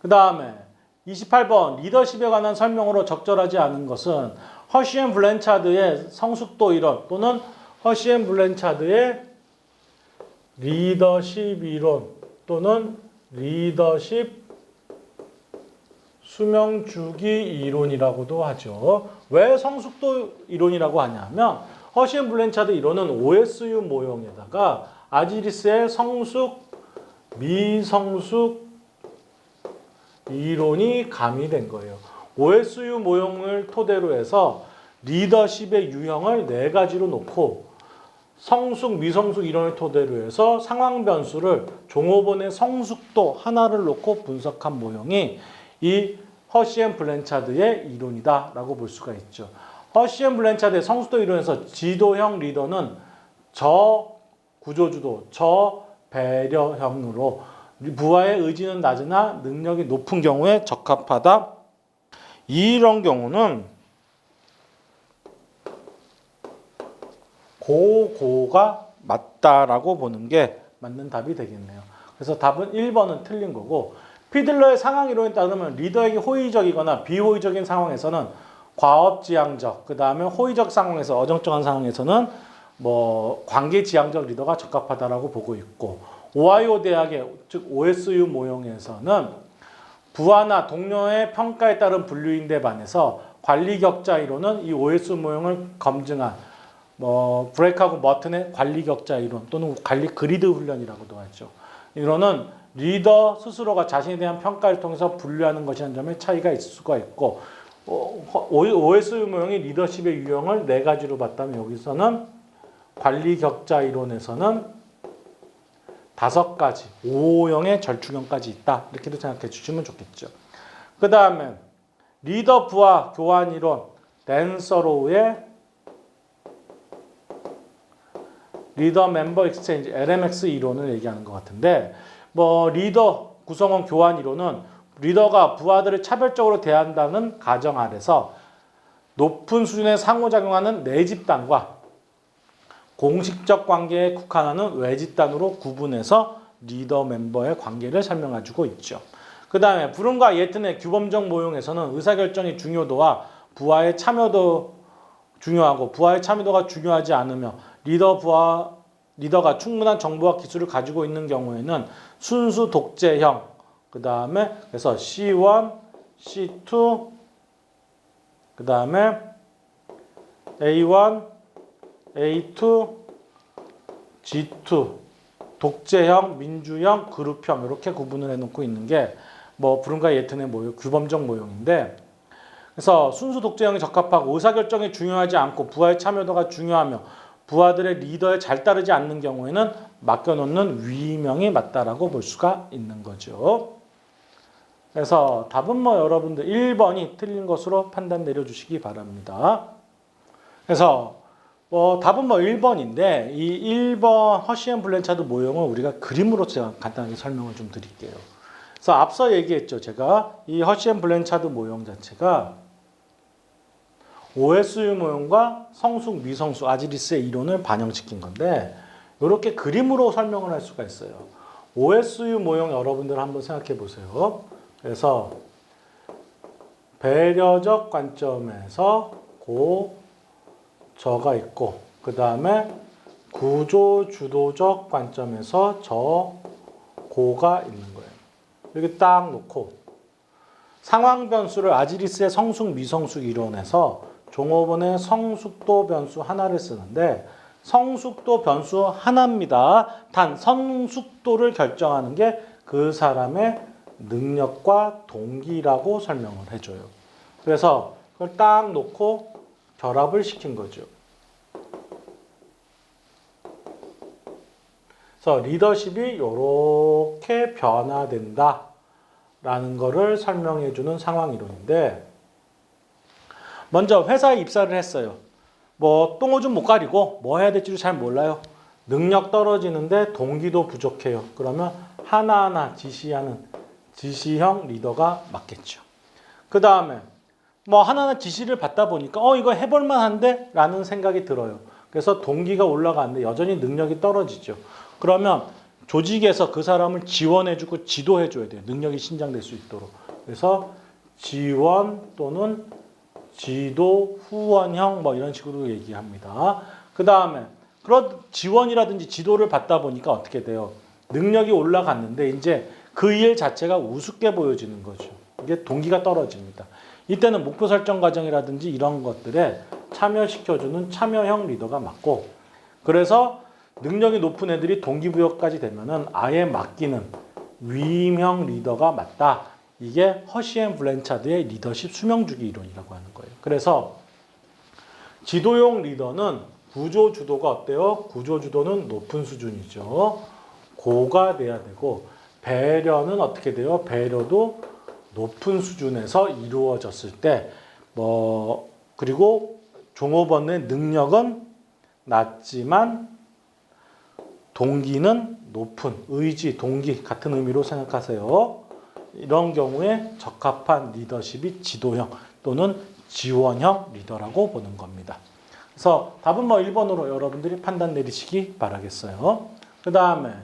그 다음에 28번 리더십에 관한 설명으로 적절하지 않은 것은 허쉬 앤 블랜차드의 성숙도 이론 또는 허쉬 앤 블랜차드의 리더십 이론 또는 리더십 수명주기 이론이라고도 하죠. 왜 성숙도 이론이라고 하냐면 허쉬 앤 블랜차드 이론은 OSU 모형에다가 아지리스의 성숙, 미성숙 이론이 가미된 거예요. OSU 모형을 토대로 해서 리더십의 유형을 4가지로 놓고 성숙, 미성숙 이론을 토대로 해서 상황 변수를 종업원의 성숙도 하나를 놓고 분석한 모형이 이 허쉬 앤 블랜차드의 이론이다라고 볼 수가 있죠. 허쉬 앤 블랜차드의 성숙도 이론에서 지도형 리더는 저구조주도, 저배려형으로 부하의 의지는 낮으나 능력이 높은 경우에 적합하다. 이런 경우는 고가 맞다라고 보는 게 맞는 답이 되겠네요. 그래서 답은 1번은 틀린 거고 피들러의 상황 이론에 따르면 리더에게 호의적이거나 비호의적인 상황에서는 과업지향적, 그 다음에 호의적 상황에서 어정쩡한 상황에서는 관계지향적 리더가 적합하다라고 보고 있고 오하이오 대학의 즉 OSU 모형에서는 부하나 동료의 평가에 따른 분류인데 반해서 관리 격자 이론은 이 OSU 모형을 검증한 브레이크하고 머튼의 관리 격자 이론 또는 관리 그리드 훈련이라고도 하죠. 이론은 리더 스스로가 자신에 대한 평가를 통해서 분류하는 것이라는 점에 차이가 있을 수가 있고 OSU 모형이 리더십의 유형을 4가지로 봤다면 여기서는 관리 격자 이론에서는 5가지, 5형의 절충형까지 있다. 이렇게도 생각해 주시면 좋겠죠. 그 다음에 리더 부하 교환 이론, 댄 서로우의 리더 멤버 익스체인지, LMX 이론을 얘기하는 것 같은데 리더 구성원 교환 이론은 리더가 부하들을 차별적으로 대한다는 가정 아래서 높은 수준의 상호작용하는 내 집단과 공식적 관계에 국한하는 외 집단으로 구분해서 리더 멤버의 관계를 설명해주고 있죠. 그 다음에 브룬과 예튼의 규범적 모형에서는 의사결정의 중요도와 부하의 참여도 중요하고 부하의 참여도가 중요하지 않으며 리더가 충분한 정보와 기술을 가지고 있는 경우에는 순수 독재형, 그 다음에 그래서 C1, C2, 그 다음에 A1, A2, G2, 독재형, 민주형, 그룹형 이렇게 구분을 해놓고 있는 게 브룬과 예튼의 모형, 규범적 모형인데 그래서 순수 독재형에 적합하고 의사결정이 중요하지 않고 부하의 참여도가 중요하며 부하들의 리더에 잘 따르지 않는 경우에는 맡겨놓는 위임형이 맞다라고 볼 수가 있는 거죠. 그래서 답은 여러분들 1번이 틀린 것으로 판단 내려주시기 바랍니다. 그래서 답은 1번인데 이 1번 허쉬 앤 블랜차드 모형을 우리가 그림으로 제가 간단하게 설명을 좀 드릴게요. 그래서 앞서 얘기했죠. 제가 이 허쉬 앤 블랜차드 모형 자체가 OSU 모형과 성숙, 미성숙, 아지리스의 이론을 반영시킨 건데 이렇게 그림으로 설명을 할 수가 있어요. OSU 모형 여러분들 한번 생각해 보세요. 그래서 배려적 관점에서 저가 있고 그 다음에 구조주도적 관점에서 고가 있는 거예요. 이렇게 딱 놓고 상황 변수를 아지리스의 성숙, 미성숙 이론에서 종업원의 성숙도 변수 하나를 쓰는데 성숙도 변수 하나입니다. 단 성숙도를 결정하는 게 그 사람의 능력과 동기라고 설명을 해줘요. 그래서 그걸 딱 놓고 결합을 시킨 거죠. 그래서 리더십이 이렇게 변화된다 라는 거를 설명해 주는 상황 이론인데 먼저 회사에 입사를 했어요. 똥오줌 못 가리고 뭐 해야 될지를 잘 몰라요. 능력 떨어지는데 동기도 부족해요. 그러면 하나하나 지시하는 지시형 리더가 맞겠죠. 그 다음에 하나하나 지시를 받다 보니까 이거 해볼 만한데? 라는 생각이 들어요. 그래서 동기가 올라가는데 여전히 능력이 떨어지죠. 그러면 조직에서 그 사람을 지원해주고 지도해줘야 돼요. 능력이 신장될 수 있도록. 그래서 지원 또는 지도 후원형 뭐 이런 식으로 얘기합니다. 그 다음에 그런 지원이라든지 지도를 받다 보니까 어떻게 돼요? 능력이 올라갔는데 이제 그 일 자체가 우습게 보여지는 거죠. 이게 동기가 떨어집니다. 이때는 목표 설정 과정이라든지 이런 것들에 참여시켜주는 참여형 리더가 맞고, 그래서 능력이 높은 애들이 동기부여까지 되면은 아예 맡기는 위임형 리더가 맞다. 이게 허시 앤 블랜차드의 리더십 수명주기 이론이라고 하는 거예요. 그래서 지도용 리더는 구조주도가 어때요? 구조주도는 높은 수준이죠. 고가 돼야 되고, 배려는 어떻게 돼요? 배려도 높은 수준에서 이루어졌을 때, 그리고 종업원의 능력은 낮지만 동기는 높은, 의지, 동기 같은 의미로 생각하세요. 이런 경우에 적합한 리더십이 지도형 또는 지원형 리더라고 보는 겁니다. 그래서 답은 1번으로 여러분들이 판단 내리시기 바라겠어요. 그 다음에